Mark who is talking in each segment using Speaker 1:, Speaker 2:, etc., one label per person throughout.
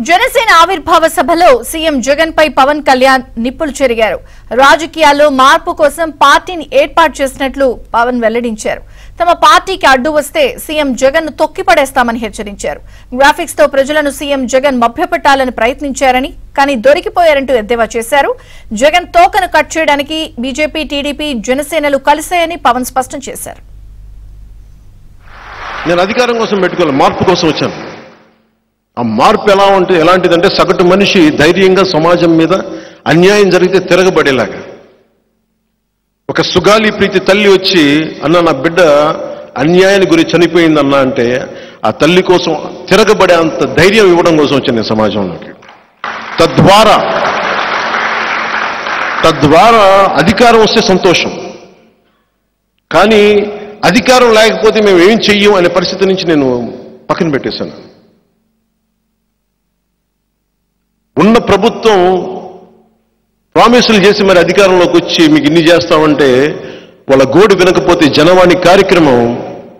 Speaker 1: జనసేన ఆవిర్భావ సభలో సీఎం జగన్ పై పవన్ కళ్యాణ్ నిప్పులు చెరిగారు. రాజకీయాల్లో మార్పు కోసం పార్టీని ఏర్పాటు చేసినట్లు పవన్ వెల్లడించారు. తమ పార్టీకి అడ్డు వస్తే సీఎం జగన్ ను తొక్కిపడేస్తామని హెచ్చరించారు. గ్రాఫిక్స్ తో ప్రజలను సీఎం జగన్ మభ్యపెట్టాలని ప్రయత్నించారని, కానీ దొరికిపోయారంటూ ఎద్దేవా చేశారు. జగన్ తోకను కట్ చేయడానికి బీజేపీ, టీడీపీ, జనసేనలు కలిశాయని పవన్ స్పష్టం చేశారు.
Speaker 2: నేను అధికారం కోసం పెట్టుకోవాలి, మార్పు కోసం వచ్చాను. ఆ మార్పు ఎలాంటిదంటే సగటు మనిషి ధైర్యంగా సమాజం మీద అన్యాయం జరిగితే తిరగబడేలాగా. ఒక సుగాలి ప్రీతి తల్లి వచ్చి అన్న నా బిడ్డ అన్యాయానికి గురి చనిపోయిందన్నా అంటే ఆ తల్లి కోసం తిరగబడే అంత ధైర్యం ఇవ్వడం కోసం వచ్చాను నేను సమాజంలోకి. తద్వారా అధికారం వస్తే సంతోషం, కానీ అధికారం లేకపోతే మేము ఏం చెయ్యం అనే పరిస్థితి నుంచి నేను పక్కన పెట్టేశాను. ఉన్న ప్రభుత్వం ప్రామిసులు చేసి మరి అధికారంలోకి వచ్చి మీకు ఇన్ని చేస్తామంటే వాళ్ళ గోడు వినకపోతే జనవాణి కార్యక్రమం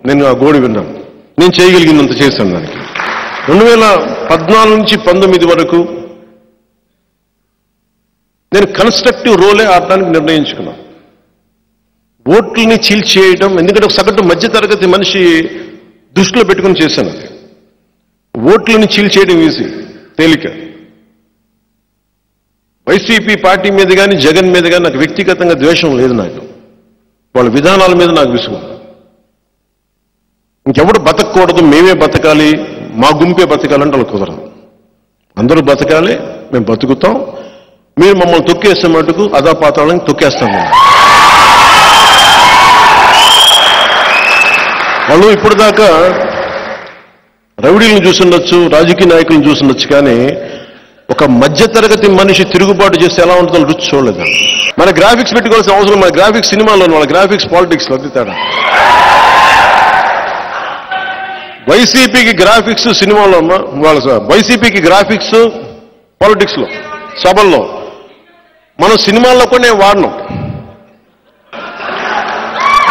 Speaker 2: నేను ఆ గోడు విన్నాను. నేను చేయగలిగినంత చేశాను. దానికి 2014 నుంచి 19 వరకు నేను కన్స్ట్రక్టివ్ రోలే ఆడటానికి నిర్ణయించుకున్నాను. ఓట్లని చీల్చేయడం, ఎందుకంటే ఒక సగటు మధ్యతరగతి మనిషి దృష్టిలో పెట్టుకుని చేశాను. అది ఓట్లని చీల్చేయడం ఈజీ, తేలిక. వైసీపీ పార్టీ మీద కానీ జగన్ మీద కానీ నాకు వ్యక్తిగతంగా ద్వేషం లేదు. నాకు వాళ్ళ విధానాల మీద నాకు విసుగు. ఇంకెవడు బతకూడదు, మేమే బతకాలి, మా గుంపే బతకాలంటే వాళ్ళు కుదరదు. అందరూ బతకాలి, మేము బతుకుతాం. మీరు మమ్మల్ని తొక్కేసే మటుకు అదాపాతాలని తొక్కేస్తాం. వాళ్ళు ఇప్పుడు దాకా రౌడీలను చూసుండొచ్చు, రాజకీయ నాయకులను చూసుండొచ్చు, కానీ ఒక మధ్యతరగతి మనిషి తిరుగుబాటు చేస్తే ఎలా ఉంటుందో రుచి చూడలేదు. మన గ్రాఫిక్స్ పెట్టుకోవాల్సిన అవసరం, మన గ్రాఫిక్స్ సినిమాలో, వాళ్ళ గ్రాఫిక్స్ పాలిటిక్స్లో అది తేడా. వైసీపీకి గ్రాఫిక్స్ సినిమాలో, వాళ్ళ వైసీపీకి గ్రాఫిక్స్ పాలిటిక్స్లో, సభల్లో. మనం సినిమాల్లో కూడా నేను వాడినాం.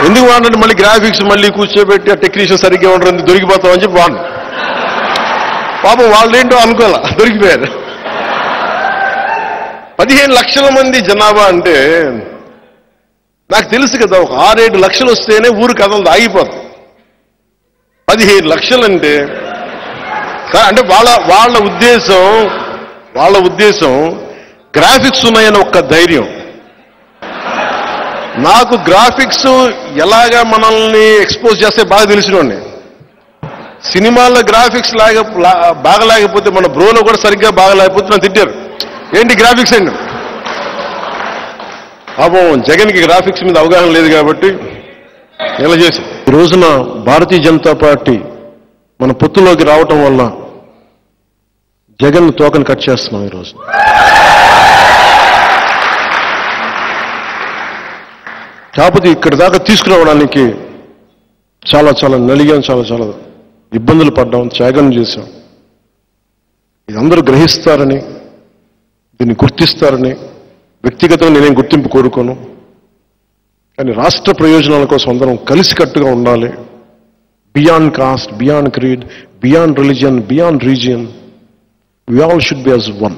Speaker 2: ఎందుకు వాడినంటే మళ్ళీ గ్రాఫిక్స్ మళ్ళీ కూర్చోబెట్టి ఆ టెక్నీషియన్ సరిగ్గా ఉండరు, దొరికిపోతామని చెప్పి వాడినాం. పాపం వాళ్ళేంటో అనుకోలే, దొరికిపోయారు. 15 లక్షల మంది జనాభా అంటే నాకు తెలుసు కదా, ఒక 6-7 లక్షలు వస్తేనే ఊరు కథలు ఆగిపోతుంది. 15 లక్షలంటే అంటే వాళ్ళ ఉద్దేశం గ్రాఫిక్స్ ఉన్నాయని ఒక్క ధైర్యం. నాకు గ్రాఫిక్స్ ఎలాగా మనల్ని ఎక్స్పోజ్ చేస్తే బాగా తెలిసినోండి. సినిమాల్లో గ్రాఫిక్స్ బాగా లేకపోతే, మన బ్రోలో కూడా సరిగ్గా బాగా లేకపోతే నన్ను తిట్టారు, ఏంటి గ్రాఫిక్స్ అండి. పాపం జగన్కి గ్రాఫిక్స్ మీద అవగాహన లేదు కాబట్టి ఇలా చేసి. ఈ రోజున భారతీయ జనతా పార్టీ మన పొత్తులోకి రావటం వల్ల జగన్ తోకను కట్ చేస్తున్నాం ఈరోజు. కాకపోతే ఇక్కడి దాకా తీసుకురావడానికి చాలా నలిగాం, చాలా ఇబ్బందులు పడ్డాం, త్యాగం చేశాం. ఇది అందరూ గ్రహిస్తారని, దీన్ని గుర్తిస్తారని వ్యక్తిగతంగా నేనేం గుర్తింపు కోరుకోను, కానీ రాష్ట్ర ప్రయోజనాల కోసం అందరం కలిసికట్టుగా ఉండాలి. Beyond cost, beyond creed, beyond religion, beyond region, we all should be as one.